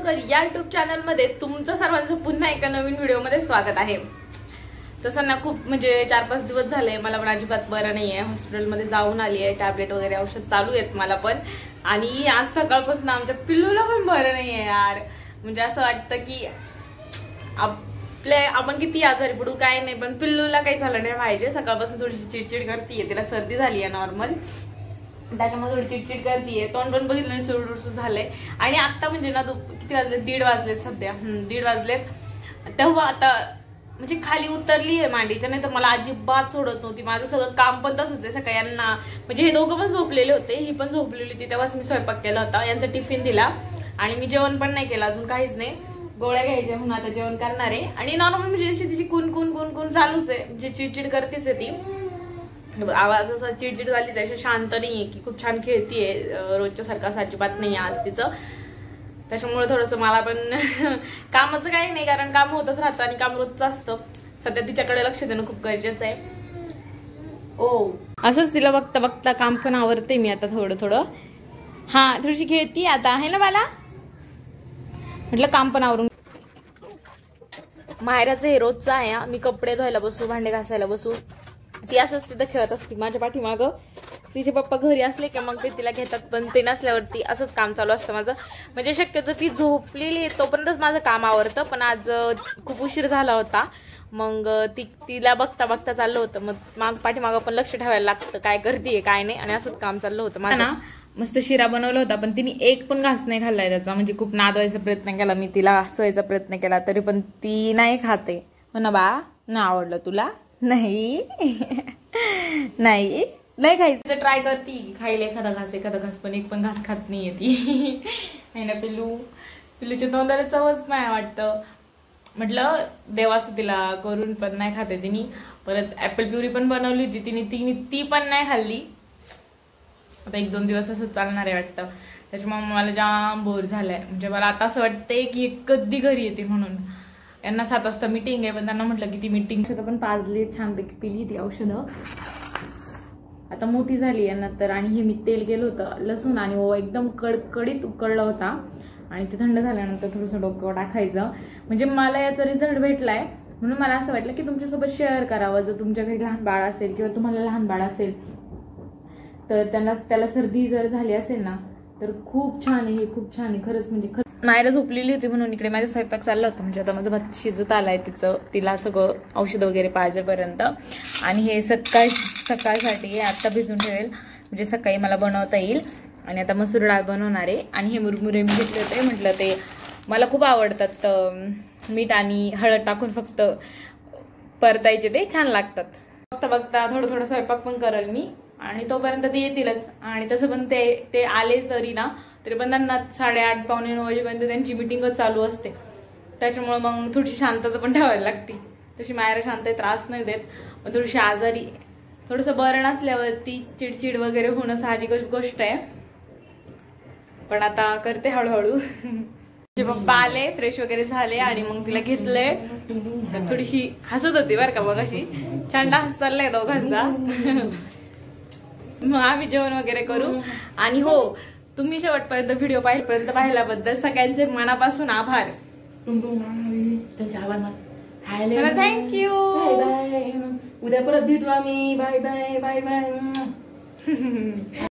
कर या YouTube channel मध्ये तुमचं सर्वांचं पुन्हा एका नवीन व्हिडिओ मध्ये स्वागत आहे। तसं ना खूप म्हणजे 4-5 दिवस झाले मला पण अजिबात बरं नाहीये, हॉस्पिटलमध्ये जाऊन आली आहे, टॅबलेट वगैरे औषध चालू आहेत मला पण। आणि आज सकाळपासून आमच्या पिल्लूला पण बरं नाहीये यार। म्हणजे असं वाटतं की आपण किती आजारी पडू काय नाही, पण पिल्लूला काही झालं नाही पाहिजे। सकाळपासून थोडीशी चिडचिड करतीये, तिला सर्दी झाली आहे नॉर्मल, त्याच्यामुळे थोडी चिडचिड करतीये, तोंड पण बघितलं सुरसुर झालंय। आणि आता म्हणजे ना किती वाजले, 1:30 वाजलेत सध्या, 1:30 वाजलेत। तेव्हा आता म्हणजे खाली उतरली आहे मांडीच्या, नाही तर मला अजिबात सोडत नव्हती। माझं सगळं काम पण तसंच आहे सगळ्यांना, म्हणजे हे दोघं पण झोपलेले होते, ही पण झोपलेली होती, तेव्हाच मी स्वयंपाक केला होता, यांचा टिफिन दिला आणि मी जेवण पण नाही केलं अजून, काहीच नाही। गोळ्या घ्यायच्या म्हणून आता जेवण करणार आहे। आणि नॉर्मल म्हणजे अशी तिची कुन चालूच आहे, म्हणजे चिडचिड करतेच आहे ती, आवाज असा चिडचिड झालीच आहे, शांत नाहीये की खूप छान खेळतीये, रोजच्या सारखा अजिबात नाही आज तिचं। त्याच्यामुळे थोडंसं मला पण कामाचं काही नाही, कारण काम होतच राहतं आणि काम रोजचं असतं। सध्या तिच्याकडे लक्ष देणं खूप गरजेचं आहे। ओ असंच तिला बघता बघता काम पण आवरते मी आता थोडं। हा थोडीशी खेळती आता आहे ना मला, म्हटलं काम पण आवरून। माहेराचं हे रोजचं आहे, मी कपडे धुवायला बसू, भांडे घासायला बसू, ती असंच तिथं खेळत असते माझ्या पाठीमागं। तिचे पप्पा घरी असले की मग ते तिला घेतात, पण ते नसल्यावरती असंच काम चालू असतं माझं। म्हणजे शक्यतो ती झोपलेली तोपर्यंतच माझं काम आवरतं, पण आज खूप उशीर झाला होता, मग तिला बघता बघता चाललं होतं, मग पाठीमागं पण लक्ष ठेवायला लागतं काय करतेय काय नाही, आणि असंच काम चाललं होतं माझं ना। मस्त शिरा बनवला होता, पण तिने एक पण घास नाही खाल्लाय त्याचा, म्हणजे खूप नादवायचा प्रयत्न केला मी, तिला हसवायचा प्रयत्न केला, तरी पण ती नाही खाते। हो ना बा, ना आवडलं तुला? नाही नाही लय खायचं ट्राय करती, खायला एखादा घास, पण एक पण घास खात नाहीये ती आहे ना पिल्लूच्या तोंडाला चवच नाही वाटतं। म्हटलं देवाचं तिला करून, पण नाही खाते तिने। परत ऍपल प्युरी पण बनवली होती तिने, ती पण नाही खाल्ली। आता 1-2 दिवस असं चालणार आहे वाटतं, त्याच्यामुळे मला जाम बोर झालंय। म्हणजे मला आता असं वाटतंय की कधी घरी येते म्हणून। यांना 7 वाजता मीटिंग आहे, पण त्यांना म्हटलं की ती मीटिंग पण पाजली, छानपैकी पिली ती औषधं, आता मोठी झाली यांना तर। आणि हे मी तेल केलं होतं, लसूण आणि ओवा एकदम कडकडीत उकळला होता, आणि ते थंड झाल्यानंतर थोडंसं डोकं टाकायचं। म्हणजे मला याचा रिझल्ट भेटलाय, म्हणून मला असं वाटलं की तुमच्यासोबत शेअर करावं। जर तुमच्या घरी लहान बाळ असेल किंवा तुम्हाला लहान बाळ असेल तर त्याला सर्दी जर झाली असेल ना, तर खूप छान आहे, खूप छान आहे खरंच। म्हणजे मायरा झोपलेली होती म्हणून इकडे माझा स्वयंपाक चालला होता, म्हणजे आता माझं भात शिजत आलाय तिला सगळं औषध वगैरे पाहिजेपर्यंत। आणि हे सकाळसाठी आता भिजून ठेवेल, म्हणजे सकाळी मला बनवता येईल। आणि आता मसूर डाळ बनवणार आहे। आणि हे मुरमुरे मी घेतले होते, म्हटलं ते मला खूप आवडतात, मीठ आणि हळद टाकून फक्त परतायचे, ते छान लागतात। बघता थोडं स्वयंपाक पण करेल मी, आणि तोपर्यंत ते येतीलच। आणि तसं पण ते आले तरी पण त्यांना 8:30 पावणे 9 वाजेपर्यंत त्यांची मीटिंगच चालू असते, त्याच्यामुळे मग थोडीशी शांतता पण ठेवायला लागते। तशी मायरा शांत आहे, त्रास नाही देत, पण थोडीशी आजारी, थोडंसं बरं नसल्यावरती चिडचिड वगैरे होणं साहजिकच गोष्ट आहे, पण आता करते हळूहळू। पप्पा आले, फ्रेश वगैरे झाले, आणि मग तिला घेतलंय, थोडीशी हसत होती बरं का, बघ अशी छान डान्स चाललाय दोघांचा। मग आम्ही जेवण वगैरे करू। आणि हो, तुम्ही शेवटपर्यंत व्हिडिओ पाहिल्याबद्दल सगळ्यांचे मनापासून आभार। थँक्यू। उद्या परत भेटू आम्ही, बाय बाय बाय बाय।